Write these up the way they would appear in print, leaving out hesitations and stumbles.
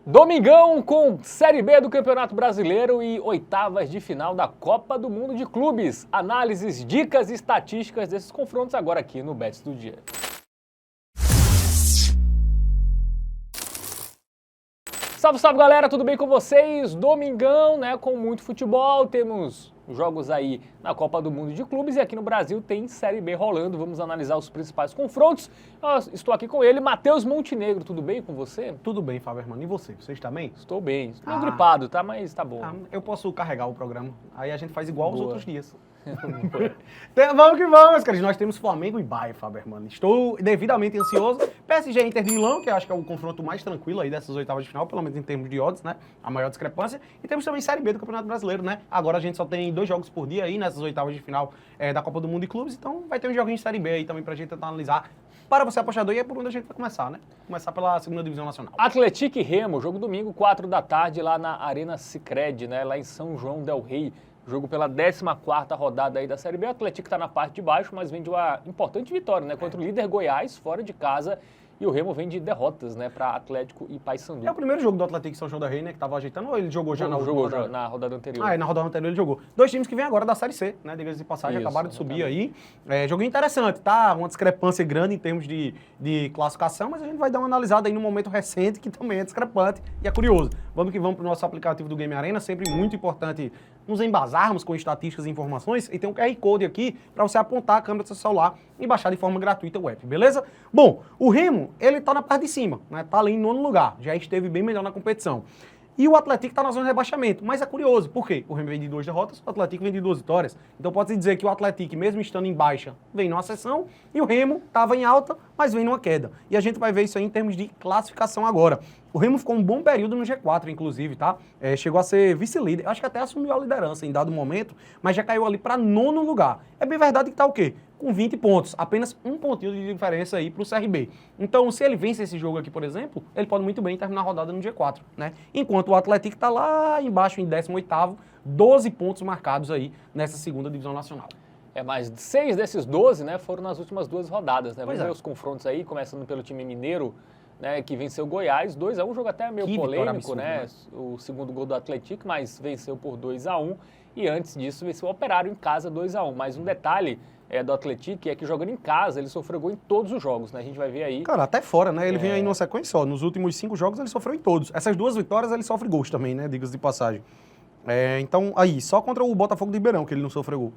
Domingão com Série B do Campeonato Brasileiro e oitavas de final da Copa do Mundo de Clubes. Análises, dicas e estatísticas desses confrontos agora aqui no Bets do Dia. Salve, salve galera, tudo bem com vocês? Domingão, né, com muito futebol, temos jogos aí na Copa do Mundo de Clubes e aqui no Brasil tem Série B rolando. Vamos analisar os principais confrontos. Eu estou aqui com ele, Matheus Montenegro, tudo bem com você? Tudo bem, Faberman. E você? Você está bem? Estou bem, estou meio gripado, tá? Mas tá bom. Eu posso carregar o programa, aí a gente faz igual Boa. aos outros dias. Vamos que vamos, cara. Nós temos Flamengo e Bayern, Faberman. Estou devidamente ansioso. PSG e Inter de Milão, que eu acho que é o confronto mais tranquilo aí dessas oitavas de final, pelo menos em termos de odds, né? A maior discrepância. E temos também Série B do Campeonato Brasileiro, né? Agora a gente só tem 2 jogos por dia aí nessas oitavas de final da Copa do Mundo de Clubes, então vai ter um joguinho de Série B aí também pra gente tentar analisar. Para você apostador, e é por onde a gente vai começar, né? Começar pela segunda divisão nacional. Atlético e Remo, jogo domingo, 4 da tarde, lá na Arena Sicredi, né? Lá em São João del Rei. Jogo pela 14ª rodada aí da Série B. O Atlético está na parte de baixo, mas vem de uma importante vitória, né? Contra o líder Goiás, fora de casa. E o Remo vem de derrotas, né? Para Atlético e Paysandu. É o primeiro jogo do Atlético em São João del Rei, né? Que tava ajeitando, ou ele jogou já na última rodada? Jogou na rodada anterior. Na rodada anterior ele jogou. 2 times que vêm agora da Série C, né? Diga-se de passagem, Isso, acabaram de subir aí. Joguinho interessante, tá? Uma discrepância grande em termos de classificação, mas a gente vai dar uma analisada aí no momento recente, que também é discrepante e é curioso. Vamos que vamos pro nosso aplicativo do Game Arena, sempre muito importante nos embasarmos com estatísticas e informações, e tem um QR Code aqui para você apontar a câmera do seu celular e baixar de forma gratuita o app, beleza? Bom, o Remo, ele tá na parte de cima, né? Tá ali em 9º lugar, já esteve bem melhor na competição. E o Atlético está na zona de rebaixamento, mas é curioso, por quê? O Remo vem de 2 derrotas, o Atlético vem de 2 vitórias. Então pode-se dizer que o Atlético, mesmo estando em baixa, vem numa ascensão, e o Remo estava em alta, mas vem numa queda. E a gente vai ver isso aí em termos de classificação agora. O Remo ficou um bom período no G4, inclusive, tá? Chegou a ser vice-líder, acho que até assumiu a liderança em dado momento, mas já caiu ali para 9º lugar. É bem verdade que tá o quê? Com 20 pontos, apenas um pontinho de diferença aí pro CRB. Então, se ele vence esse jogo aqui, por exemplo, ele pode muito bem terminar a rodada no G4, né? Enquanto o Atlético tá lá embaixo em 18º, 12 pontos marcados aí nessa segunda divisão nacional. Mas 6 desses 12, né, foram nas últimas 2 rodadas, né? Vamos ver os confrontos aí, começando pelo time mineiro, né, que venceu o Goiás, 2-1, um jogo até meio polêmico, absurdo, né? O segundo gol do Atlético, mas venceu por 2-1. E antes disso, venceu o Operário em casa 2-1. Mas um detalhe do Atlético é que jogando em casa, ele sofreu gol em todos os jogos, né? A gente vai ver aí. Cara, até fora, né? Ele vem aí numa sequência só. Nos últimos 5 jogos ele sofreu em todos. Essas 2 vitórias ele sofre gols também, né? Diga-se de passagem. Então, aí, só contra o Botafogo de Ribeirão que ele não sofreu gol.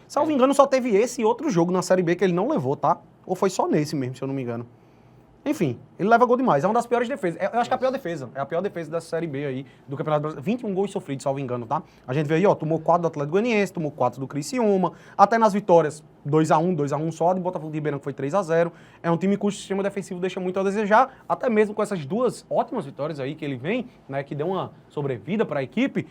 Salvo engano, só teve esse e outro jogo na Série B que ele não levou, tá? Ou foi só nesse mesmo, se eu não me engano. Enfim, ele leva gol demais. É uma das piores defesas. Eu acho que é a pior defesa. É a pior defesa da Série B aí do Campeonato Brasileiro. 21 gols sofridos, salvo engano, tá? A gente vê aí, ó, tomou 4 do Atlético Goianiense, tomou 4 do Criciúma. Até nas vitórias, 2-1 só, de Botafogo de Ribeirão, que foi 3-0. É um time cujo sistema defensivo deixa muito a desejar. Até mesmo com essas 2 ótimas vitórias aí que ele vem, né, que deu uma sobrevida para a equipe,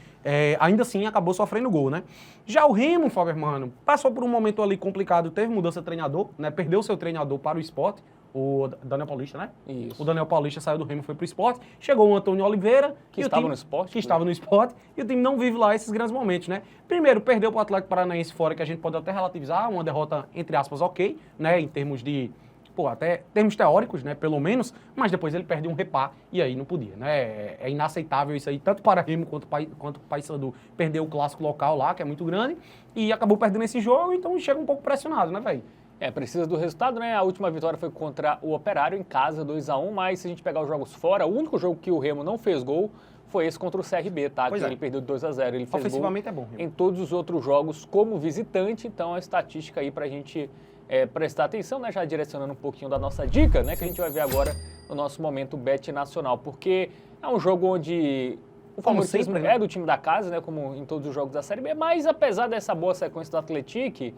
ainda assim acabou sofrendo gol, né? Já o Remo, Fabermano, passou por um momento ali complicado, teve mudança de treinador, né? Perdeu seu treinador para o Sport. O Daniel Paulista, né? Isso. O Daniel Paulista saiu do Remo e foi pro Sport. Chegou o Antônio Oliveira. Que estava no Sport. Que estava no Sport. E o time não vive lá esses grandes momentos, né? Primeiro, perdeu pro Atlético Paranaense fora, que a gente pode até relativizar. Uma derrota, entre aspas, ok, né? Em termos de... até termos teóricos, né? Pelo menos. Mas depois ele perdeu um repá e aí não podia, né? É inaceitável isso aí. Tanto para Remo quanto o Paysandu. Perdeu o clássico local lá, que é muito grande. E acabou perdendo esse jogo. Então chega um pouco pressionado, né, velho? Precisa do resultado, né? A última vitória foi contra o Operário em casa, 2-1, mas se a gente pegar os jogos fora, o único jogo que o Remo não fez gol foi esse contra o CRB, tá? Pois que ele perdeu de 2-0. Ele fez ofensivamente gol é bom, Remo. em todos os outros jogos como visitante, então a estatística aí pra gente prestar atenção, né? Já direcionando um pouquinho da nossa dica, né? Que a gente vai ver agora no nosso momento Bet Nacional, porque é um jogo onde o favoritismo é do time da casa, né? Como em todos os jogos da Série B, mas apesar dessa boa sequência do Atlético,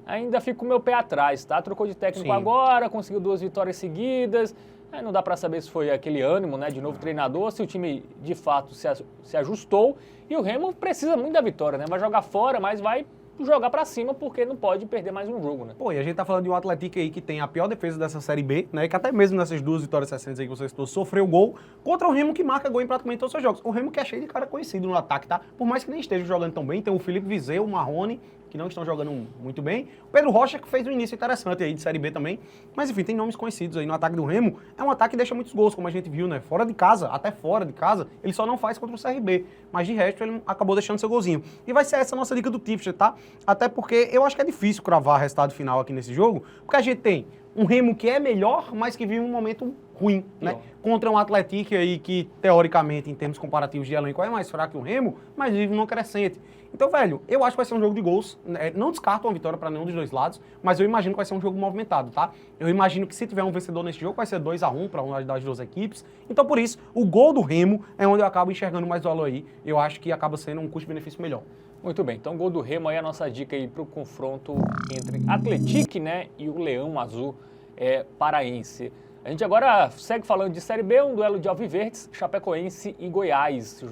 ainda fica com o meu pé atrás, tá? Trocou de técnico agora, conseguiu 2 vitórias seguidas. Não dá para saber se foi aquele ânimo, né, de novo treinador, se o time de fato se ajustou. E o Remo precisa muito da vitória, né? Vai jogar fora, mas vai jogar pra cima, porque não pode perder mais um jogo, né? Pô, e a gente tá falando de um Atlético aí que tem a pior defesa dessa Série B, né? Que até mesmo nessas 2 vitórias recentes aí que você citou, sofreu gol contra o Remo, que marca gol em praticamente todos os seus jogos. O Remo que é cheio de cara conhecido no ataque, tá? Por mais que nem esteja jogando tão bem, tem o Felipe Viseu, o Marrone, que não estão jogando muito bem. O Pedro Rocha, que fez um início interessante aí de Série B também. Mas enfim, tem nomes conhecidos aí no ataque do Remo. É um ataque que deixa muitos gols, como a gente viu, né? Fora de casa, até fora de casa, ele só não faz contra o CRB. Mas de resto, ele acabou deixando seu golzinho. E vai ser essa a nossa dica do Tipster, tá? Até porque eu acho que é difícil cravar resultado final aqui nesse jogo, porque a gente tem um Remo que é melhor, mas que vive um momento ruim, né? Contra um Atlético aí que, teoricamente, em termos comparativos de elenco, é mais fraco que o Remo, mas vive numa crescente. Então, velho, eu acho que vai ser um jogo de gols. Não descarto uma vitória para nenhum dos dois lados, mas eu imagino que vai ser um jogo movimentado, tá? Eu imagino que se tiver um vencedor nesse jogo, vai ser 2-1 para uma das duas equipes. Então, por isso, o gol do Remo é onde eu acabo enxergando mais valor aí. Eu acho que acaba sendo um custo-benefício melhor. Muito bem, então gol do Remo aí é a nossa dica aí para o confronto entre Atlético, né, e o Leão Azul paraense. A gente agora segue falando de Série B, um duelo de Alviverdes, Chapecoense e Goiás.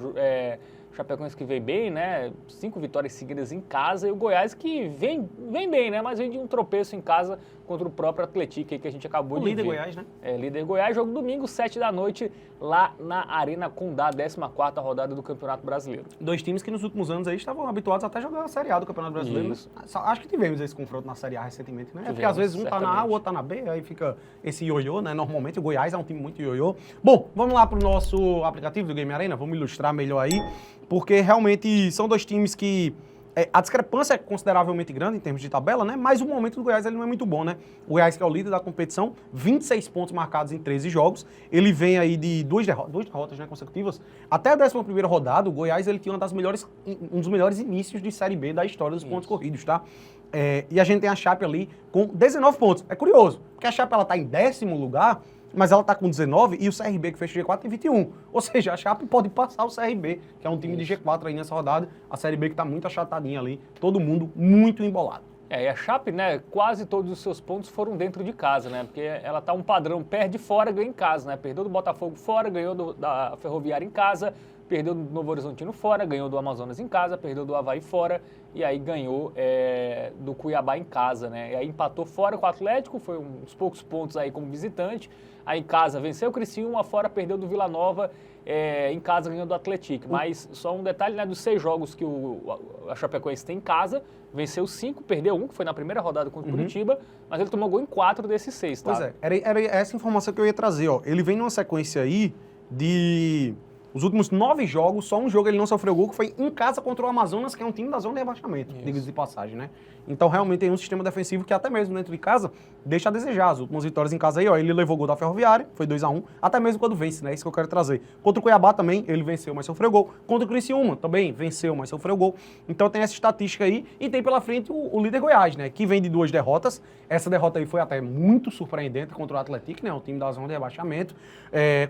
Chapecoense que vem bem, né? 5 vitórias seguidas em casa, e o Goiás que vem bem, né? Mas vem de um tropeço em casa contra o próprio Atlético aí que a gente acabou de ver. O líder Goiás, né? Líder Goiás, jogo domingo, 7 da noite, lá na Arena Condá, 14ª rodada do Campeonato Brasileiro. 2 times que nos últimos anos aí estavam habituados até a jogar a Série A do Campeonato Brasileiro. Isso. Acho que tivemos esse confronto na Série A recentemente, né? Tivemos, porque às vezes um tá na A, certamente. o outro tá na B, aí fica esse ioiô, né? Normalmente o Goiás é um time muito ioiô. Bom, vamos lá pro nosso aplicativo do Game Arena, vamos ilustrar melhor aí, porque realmente são 2 times que a discrepância é consideravelmente grande em termos de tabela, né? Mas o momento do Goiás ele não é muito bom, né? O Goiás, que é o líder da competição, 26 pontos marcados em 13 jogos. Ele vem aí de 2 derrotas, né, consecutivas. Até a 11ª rodada, o Goiás ele tinha um dos melhores inícios de Série B da história dos pontos corridos, tá? E a gente tem a Chape ali com 19 pontos. É curioso, porque a Chape ela tá em 10º lugar, mas ela tá com 19 e o CRB, que fecha o G4, tem 21. Ou seja, a Chape pode passar o CRB, que é um time de G4 aí nessa rodada. A Série B que tá muito achatadinha ali, todo mundo muito embolado. E a Chape, né, quase todos os seus pontos foram dentro de casa, né? Porque ela tá um padrão, perde fora, ganha em casa, né? Perdeu do Botafogo fora, ganhou da Ferroviária em casa, perdeu do Novo Horizontino fora, ganhou do Amazonas em casa, perdeu do Avaí fora e aí ganhou do Cuiabá em casa, né? E aí empatou fora com o Atlético, foi uns poucos pontos aí como visitante. Aí em casa venceu o Criciúma, fora perdeu do Vila Nova, em casa ganhou do Atlético. Mas só um detalhe, né, dos 6 jogos que a Chapecoense tem em casa, venceu 5, perdeu 1, que foi na primeira rodada contra o Curitiba, mas ele tomou gol em 4 desses 6, tá? Pois é, era essa informação que eu ia trazer, ó. Ele vem numa sequência aí de... Os últimos 9 jogos, só um jogo ele não sofreu gol, que foi em casa contra o Amazonas, que é um time da zona de rebaixamento, diga-se de passagem, né? Então, realmente, tem um sistema defensivo que até mesmo dentro de casa deixa a desejar. As últimas vitórias em casa aí, ó, ele levou gol da Ferroviária, foi 2-1, até mesmo quando vence, né? Isso que eu quero trazer. Contra o Cuiabá também, ele venceu, mas sofreu gol. Contra o Criciúma também, venceu, mas sofreu gol. Então, tem essa estatística aí e tem pela frente o líder Goiás, né? Que vem de 2 derrotas. Essa derrota aí foi até muito surpreendente contra o Atlético, né? O time da zona de rebaixamento.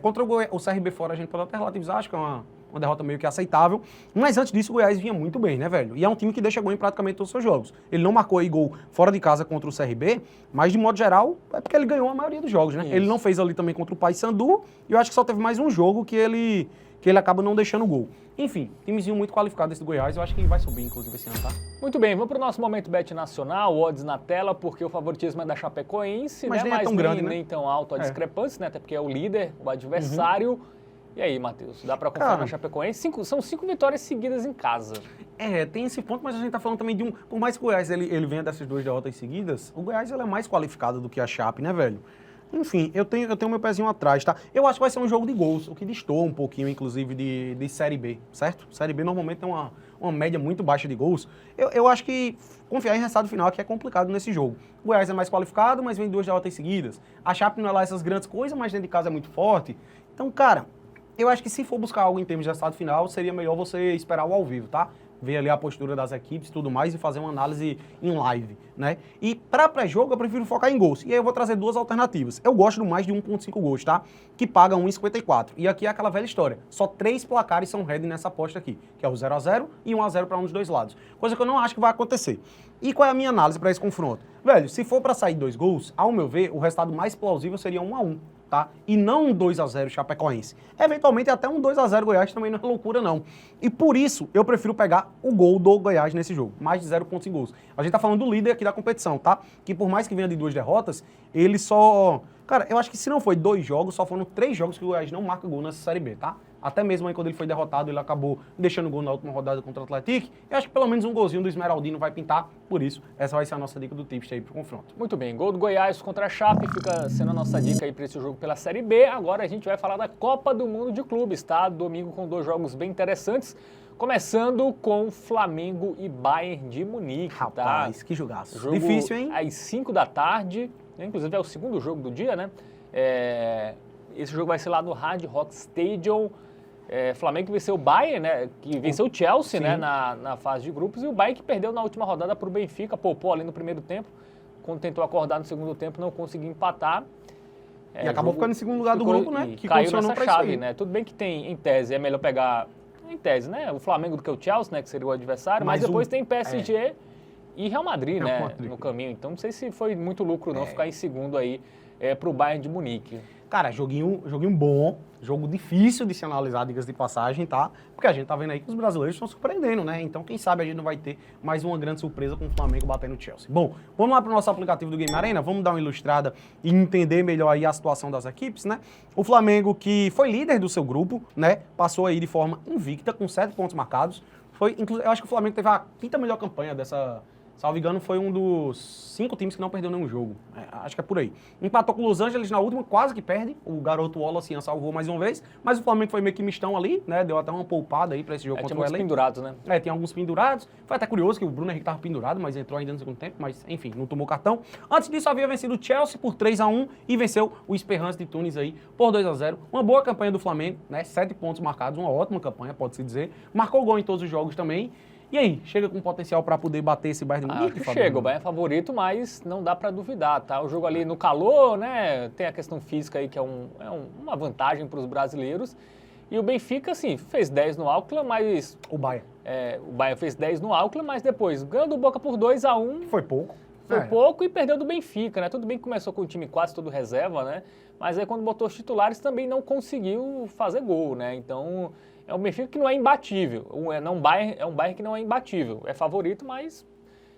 Contra o CRB fora, a gente pode até relativizar, acho que é uma derrota meio que aceitável, mas antes disso o Goiás vinha muito bem, né, velho? E é um time que deixa gol em praticamente todos os seus jogos. Ele não marcou aí gol fora de casa contra o CRB, mas de modo geral é porque ele ganhou a maioria dos jogos, né? Isso. Ele não fez ali também contra o Paysandu, e eu acho que só teve mais um jogo que ele acaba não deixando gol. Enfim, timezinho muito qualificado esse do Goiás, eu acho que ele vai subir, inclusive, esse ano, tá? Muito bem, vamos para o nosso momento bet nacional, odds na tela, porque o favoritismo é da Chapecoense, Mas né? nem é tão grande, né? Nem tão alto a discrepância, né? Até porque é o líder, o adversário. E aí, Matheus, dá para confiar na Chapecoense? São 5 vitórias seguidas em casa. Tem esse ponto, mas a gente tá falando também de um... Por mais que o Goiás ele venha dessas 2 derrotas seguidas, o Goiás ele é mais qualificado do que a Chape, né, velho? Enfim, eu tenho meu pezinho atrás, tá? Eu acho que vai ser um jogo de gols, o que destoa um pouquinho, inclusive, de Série B, certo? Série B normalmente tem uma média muito baixa de gols. Eu acho que confiar em resultado final aqui é complicado nesse jogo. O Goiás é mais qualificado, mas vem de 2 derrotas seguidas. A Chape não é lá essas grandes coisas, mas dentro de casa é muito forte. Então, cara, eu acho que se for buscar algo em termos de resultado final, seria melhor você esperar o ao vivo, tá? Ver ali a postura das equipes e tudo mais e fazer uma análise em live, né? E para pré-jogo eu prefiro focar em gols. E aí eu vou trazer 2 alternativas. Eu gosto do mais de 1.5 gols, tá? Que paga 1,54. E aqui é aquela velha história. Só 3 placares são head nessa aposta aqui, que é o 0-0 e 1-0 para um dos 2 lados. Coisa que eu não acho que vai acontecer. E qual é a minha análise para esse confronto? Velho, se for para sair 2 gols, ao meu ver, o resultado mais plausível seria 1-1. tá? E não um 2-0 Chapecoense. Eventualmente até um 2-0 Goiás também não é loucura não. E por isso eu prefiro pegar o gol do Goiás nesse jogo, mais de 0 pontos em gols. A gente tá falando do líder aqui da competição, tá? Que por mais que venha de 2 derrotas, ele só... Cara, eu acho que se não foi 2 jogos, só foram 3 jogos que o Goiás não marca gol nessa Série B, tá? Até mesmo aí quando ele foi derrotado, ele acabou deixando gol na última rodada contra o Atlético. Eu acho que pelo menos um golzinho do Esmeraldino vai pintar, por isso essa vai ser a nossa dica do tips aí pro confronto. Muito bem, gol do Goiás contra a Chape fica sendo a nossa dica aí para esse jogo pela Série B. Agora a gente vai falar da Copa do Mundo de Clubes, tá? Domingo com 2 jogos bem interessantes, começando com Flamengo e Bayern de Munique, Rapaz, tá? que jogaço. Jogo Difícil, hein? às 5 da tarde, né? Inclusive é o segundo jogo do dia, né? Esse jogo vai ser lá no Hard Rock Stadium. Flamengo que venceu o Bayern, né? Que venceu o Chelsea, né? Na fase de grupos. E o Bayern que perdeu na última rodada para o Benfica, poupou ali no primeiro tempo. Quando tentou acordar no segundo tempo, não conseguiu empatar. E acabou ficando em segundo lugar do grupo, né? Que caiu nessa chave, né? Tudo bem que tem, em tese, é melhor pegar, em tese, né? O Flamengo do que o Chelsea, né? Que seria o adversário. Mas depois tem PSG e Real Madrid, né? No caminho. Então não sei se foi muito lucro não ficar em segundo aí para o Bayern de Munique. Cara, joguinho bom, jogo difícil de se analisar, diga-se de passagem, tá? Porque a gente tá vendo aí que os brasileiros estão surpreendendo, né? Então, quem sabe a gente não vai ter mais uma grande surpresa com o Flamengo batendo o Chelsea. Bom, vamos lá pro nosso aplicativo do Game Arena, vamos dar uma ilustrada e entender melhor aí a situação das equipes, né? O Flamengo, que foi líder do seu grupo, né? Passou aí de forma invicta, com 7 pontos marcados. Eu acho que o Flamengo teve a 5ª melhor campanha dessa... Salvo engano, foi um dos 5 times que não perdeu nenhum jogo. Acho que é por aí. Empatou com o Los Angeles na última, quase que perde. O garoto Wallace salvou mais uma vez. Mas o Flamengo foi meio que mistão ali, né? Deu até uma poupada aí pra esse jogo contra o LA. Tinha pendurados, né? Tem alguns pendurados. Foi até curioso que o Bruno Henrique tava pendurado, mas entrou ainda no segundo tempo. Mas, enfim, não tomou cartão. Antes disso, havia vencido o Chelsea por 3-1 e venceu o Esperance de Tunis aí por 2-0. Uma boa campanha do Flamengo, né? 7 pontos marcados, uma ótima campanha, pode-se dizer. Marcou gol em todos os jogos também. E aí, chega com potencial para poder bater esse Bayern de Munique? Chega, o Bayern é favorito, mas não dá para duvidar, tá? O jogo ali no calor, né? Tem a questão física aí que é uma vantagem para os brasileiros. E o Benfica, assim, fez 10 no Auckland, mas... O Bayern. O Bayern fez 10 no Auckland, mas depois ganhou do Boca por 2-1. Foi pouco. Foi pouco e perdeu do Benfica, né? Tudo bem que começou com o time quase todo reserva, né? Mas aí quando botou os titulares também não conseguiu fazer gol, né? Então... É um Benfica que não é imbatível, é um Bayern que não é imbatível, é favorito, mas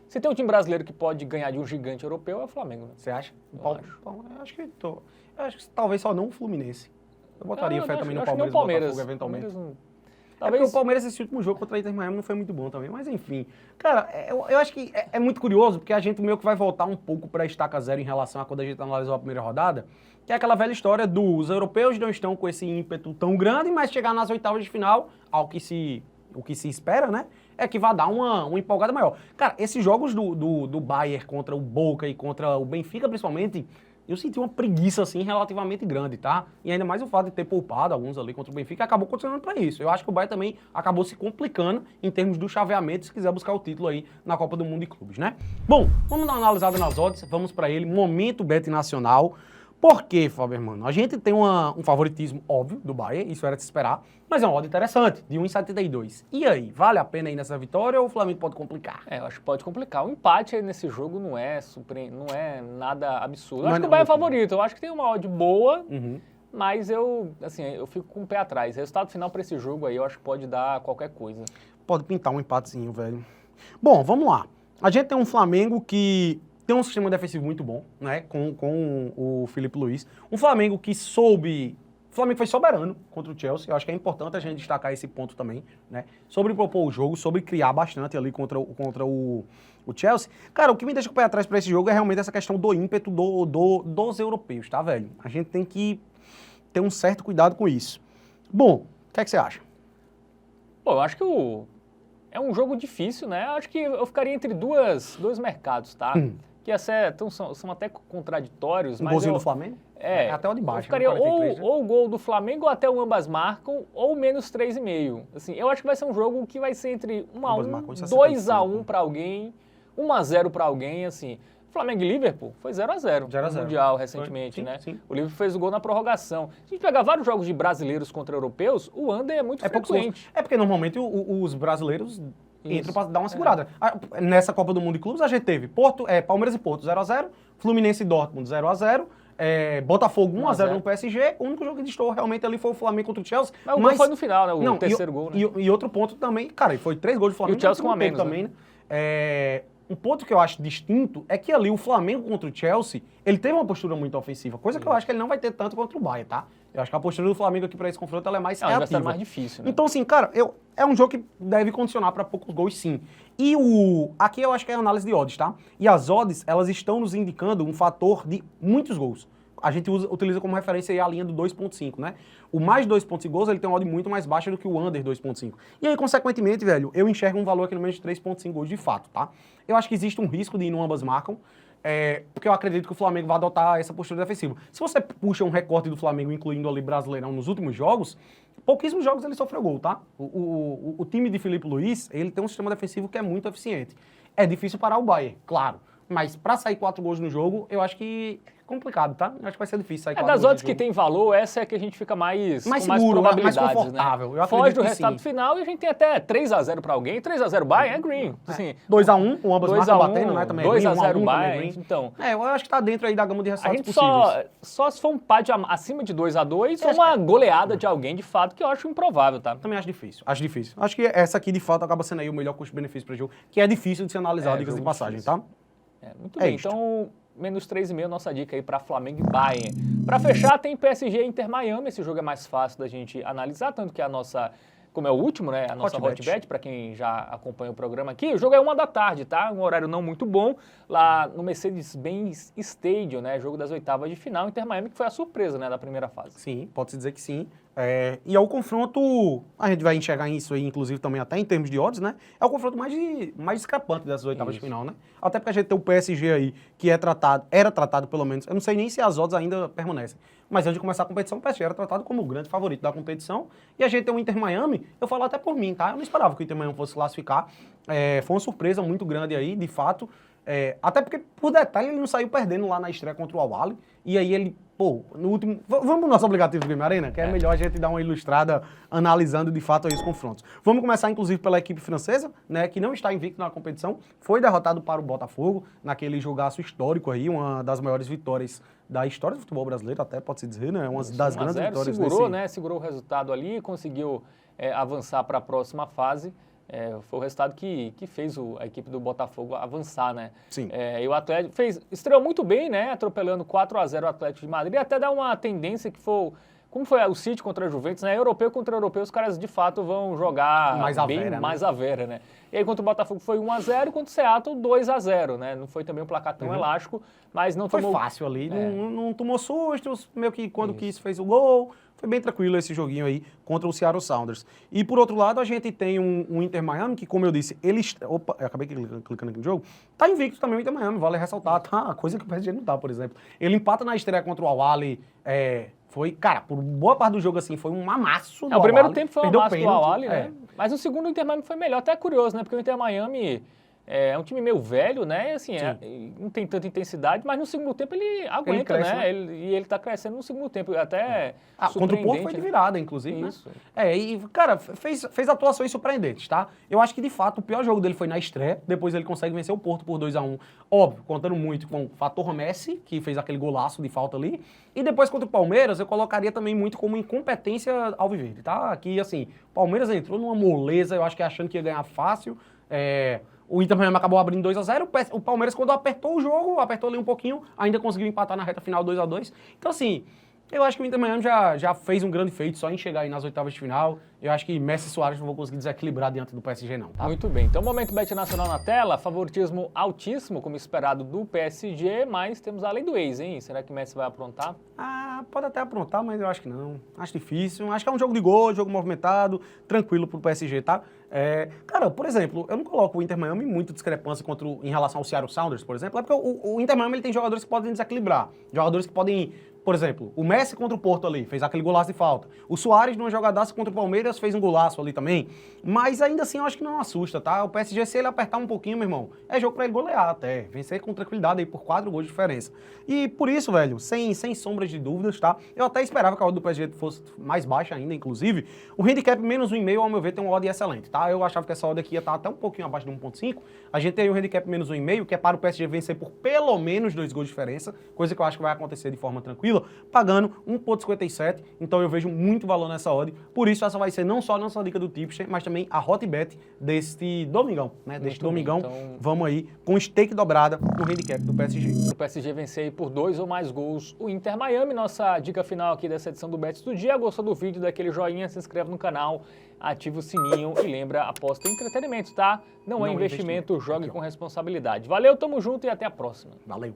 se tem um time brasileiro que pode ganhar de um gigante europeu, é o Flamengo. Né? Você acha? Eu acho que talvez só não o Fluminense. Eu botaria fé também no Palmeiras, Botafogo, eventualmente. Talvez... porque o Palmeiras, esse último jogo contra o Inter Miami não foi muito bom também, mas enfim. Cara, eu acho que é muito curioso, porque a gente meio que vai voltar um pouco para a estaca zero em relação a quando a gente analisou a primeira rodada, que é aquela velha história dos europeus não estão com esse ímpeto tão grande, mas chegar nas oitavas de final, o que se espera, né, é que vai dar uma empolgada maior. Cara, esses jogos do Bayern contra o Boca e contra o Benfica, principalmente, eu senti uma preguiça, assim, relativamente grande, tá? E ainda mais o fato de ter poupado alguns ali contra o Benfica, acabou condicionando para isso. Eu acho que o Bayern também acabou se complicando em termos do chaveamento, se quiser buscar o título aí na Copa do Mundo de Clubes, né? Bom, vamos dar uma analisada nas odds, vamos para ele, momento bet nacional. Por quê, Faber, mano? A gente tem um favoritismo óbvio do Bayern, isso era de se esperar, mas é uma odd interessante, de 1,72. E aí, vale a pena ir nessa vitória ou o Flamengo pode complicar? Eu acho que pode complicar. O empate aí nesse jogo não é nada absurdo. Eu acho que o Bayern é favorito, eu acho que tem uma odd boa, mas eu fico com o pé atrás. Resultado final para esse jogo aí, eu acho que pode dar qualquer coisa. Pode pintar um empatezinho, velho. Bom, vamos lá. A gente tem um Flamengo que tem um sistema defensivo muito bom, né, com o Filipe Luiz. Um Flamengo que soube... O Flamengo foi soberano contra o Chelsea, eu acho que é importante a gente destacar esse ponto também, né, sobre propor o jogo, sobre criar bastante ali contra o Chelsea. Cara, o que me deixa com o pé atrás para esse jogo é realmente essa questão do ímpeto dos europeus, tá, velho? A gente tem que ter um certo cuidado com isso. Bom, o que é que você acha? Pô, eu acho que é um jogo difícil, né? Eu acho que eu ficaria entre dois mercados, tá? Que são até contraditórios, mas golzinho do Flamengo? Até o de baixo. Eu ficaria ou o gol do Flamengo, ou até o ambas marcam, ou menos 3,5. Assim, eu acho que vai ser um jogo que vai ser entre 1-1, 2-1 para alguém, 1-0 para alguém, assim. Flamengo e Liverpool foi 0-0 no Mundial recentemente, né? Sim. O Liverpool fez o gol na prorrogação. Se a gente pegar vários jogos de brasileiros contra europeus, o under é muito frequente. É porque normalmente os brasileiros entram para dar uma segurada. Nessa Copa do Mundo de Clubes a gente teve Palmeiras e Porto 0-0, Fluminense e Dortmund 0-0, Botafogo 1x0 no PSG, o único jogo que distorou realmente ali foi o Flamengo contra o Chelsea. Mas o gol foi no final, né? O terceiro gol, né? E outro ponto também, cara, foi 3 gols do Flamengo. E o Chelsea com a menos também, né? Um ponto que eu acho distinto é que ali o Flamengo contra o Chelsea, ele teve uma postura muito ofensiva, coisa que eu acho que ele não vai ter tanto contra o Bayern, tá? Eu acho que a postura do Flamengo aqui pra esse confronto ela é mais reativa. É mais difícil, né? Então, assim, cara, é um jogo que deve condicionar para poucos gols, sim. E aqui eu acho que é a análise de odds, tá? E as odds, elas estão nos indicando um fator de muitos gols. A gente utiliza como referência aí a linha do 2.5, né? O mais 2.5 gols, ele tem uma odd muito mais baixa do que o under 2.5. E aí, consequentemente, velho, eu enxergo um valor aqui no menos de 3.5 gols de fato, tá? Eu acho que existe um risco de ir no ambas marcam, porque eu acredito que o Flamengo vai adotar essa postura defensiva. Se você puxa um recorte do Flamengo, incluindo ali Brasileirão nos últimos jogos, pouquíssimos jogos ele sofreu gol, tá? O time de Filipe Luiz, ele tem um sistema defensivo que é muito eficiente. É difícil parar o Bayern, claro. Mas pra sair 4 gols no jogo, eu acho que é complicado, tá? Eu acho que vai ser difícil sair 4 gols das odds que tem valor, essa é que a gente fica mais seguro, mais probabilidades, mais confortável. Né? Foge do resultado final e a gente tem até 3x0 pra alguém. 3x0 Bayern é green. Assim, 2x1, o ambas marcam batendo, né? Também 2x0 Bayern, então... eu acho que tá dentro aí da gama de resultados possíveis. Só se for um empate acima de 2x2 ou uma goleada de alguém, de fato, que eu acho improvável, tá? Também acho difícil. Acho que essa aqui, de fato, acaba sendo aí o melhor custo-benefício para o jogo, que é difícil de ser analisado, diga-se de passagem, tá? Muito bem, então, menos 3,5, nossa dica aí para Flamengo e Bayern. Para fechar, tem PSG e Inter Miami, esse jogo é mais fácil da gente analisar, tanto que a nossa, como é o último, né, a nossa Hotbet, para quem já acompanha o programa aqui, o jogo é 13h, tá? Um horário não muito bom, lá no Mercedes-Benz Stadium, né, jogo das oitavas de final, Inter Miami, que foi a surpresa, né, da primeira fase. Sim, pode-se dizer que sim. E é o confronto, a gente vai enxergar isso aí, inclusive, também até em termos de odds, né? É o confronto mais discrepante dessas oitavas de final, né? Até porque a gente tem o PSG aí, que era tratado pelo menos, eu não sei nem se as odds ainda permanecem, mas antes de começar a competição, o PSG era tratado como o grande favorito da competição, e a gente tem o Inter Miami, eu falo até por mim, tá? Eu não esperava que o Inter Miami fosse classificar, foi uma surpresa muito grande aí, de fato, até porque, por detalhe, ele não saiu perdendo lá na estreia contra o Al-Ahly, e aí ele, no último... Vamos pro nosso aplicativo do Game Arena, que é melhor a gente dar uma ilustrada analisando de fato aí os confrontos. Vamos começar, inclusive, pela equipe francesa, né, que não está invicto na competição, foi derrotado para o Botafogo, naquele jogaço histórico aí, uma das maiores vitórias da história do futebol brasileiro, até pode-se dizer, né, uma das grandes vitórias. Segurou o resultado ali, conseguiu avançar para a próxima fase. Foi o resultado que fez a equipe do Botafogo avançar, né? Sim. E o Atlético estreou muito bem, né? Atropelando 4x0 o Atlético de Madrid, até dá uma tendência que foi... Como foi o City contra a Juventus, né? Europeu contra europeu, os caras de fato vão jogar mais a vera, né? E aí contra o Botafogo foi 1x0 e contra o Seattle 2x0, né? Não foi também um placar tão elástico, mas não foi tomou... Foi fácil ali, não tomou sustos, meio que quando quis fez o gol. Foi bem tranquilo esse joguinho aí contra o Seattle Sounders. E por outro lado, a gente tem um Inter Miami que, como eu disse, Opa, eu acabei clicando aqui no jogo. Tá invicto também o Inter Miami, vale ressaltar, tá? Coisa que o PSG não tá, por exemplo. Ele empata na estreia contra o Al-Ahly, foi, cara, por boa parte do jogo, assim, foi um amasso do O primeiro tempo foi um amasso do Al-Ahly, né? né? Mas no segundo o Inter Miami foi melhor. Até é curioso, né? Porque o Inter Miami é um time meio velho, né? Assim, não tem tanta intensidade, mas no segundo tempo ele aguenta, cresce, né? E ele tá crescendo no segundo tempo. Até contra o Porto foi de virada, inclusive, Isso. né? E, cara, fez atuações surpreendentes, tá? Eu acho que, de fato, o pior jogo dele foi na estreia. Depois ele consegue vencer o Porto por 2x1. Óbvio, contando muito com o fator Messi, que fez aquele golaço de falta ali. E depois contra o Palmeiras, eu colocaria também muito como incompetência alviverde, tá? Aqui, assim, o Palmeiras entrou numa moleza, eu acho que achando que ia ganhar fácil. O Inter Miami acabou abrindo 2x0, o Palmeiras, quando apertou o jogo, apertou ali um pouquinho, ainda conseguiu empatar na reta final 2x2. Então, assim, eu acho que o Inter Miami já fez um grande feito só em chegar aí nas oitavas de final. Eu acho que Messi e Suárez não vão conseguir desequilibrar diante do PSG, não, tá? Muito bem. Então, momento Bet Nacional na tela, favoritismo altíssimo, como esperado, do PSG, mas temos a lei do ex, hein? Será que Messi vai aprontar? Pode até aprontar, mas eu acho que não. Acho difícil. Acho que é um jogo de gol, jogo movimentado, tranquilo pro PSG, tá? Cara, por exemplo, eu não coloco o Inter Miami em muita discrepância em relação ao Seattle Sounders, por exemplo, é porque o Inter Miami ele tem jogadores que podem desequilibrar, jogadores que podem Por exemplo, o Messi contra o Porto ali, fez aquele golaço de falta. O Suárez, numa jogadaça contra o Palmeiras, fez um golaço ali também. Mas ainda assim, eu acho que não assusta, tá? O PSG, se ele apertar um pouquinho, meu irmão, é jogo pra ele golear até. Vencer com tranquilidade aí por 4 gols de diferença. E por isso, velho, sem sombras de dúvidas, tá? Eu até esperava que a odd do PSG fosse mais baixa ainda, inclusive. O handicap menos 1,5, ao meu ver, tem uma odd excelente, tá? Eu achava que essa odd aqui ia estar até um pouquinho abaixo de 1,5. A gente tem aí o handicap menos 1,5, que é para o PSG vencer por pelo menos 2 gols de diferença, coisa que eu acho que vai acontecer de forma tranquila, pagando 1,57. Então eu vejo muito valor nessa odd. Por isso, essa vai ser não só a nossa dica do Tipster, mas também a Hotbet deste domingão, né? Deste domingão, então, vamos aí com stake dobrada no handicap do PSG. O PSG vencer aí por 2 ou mais gols o Inter Miami. Nossa dica final aqui dessa edição do Bets do Dia. Gostou do vídeo, daquele joinha, se inscreve no canal, ativa o sininho e lembra, aposta em entretenimento, tá? Não é investimento, jogue com responsabilidade. Valeu, tamo junto e até a próxima. Valeu.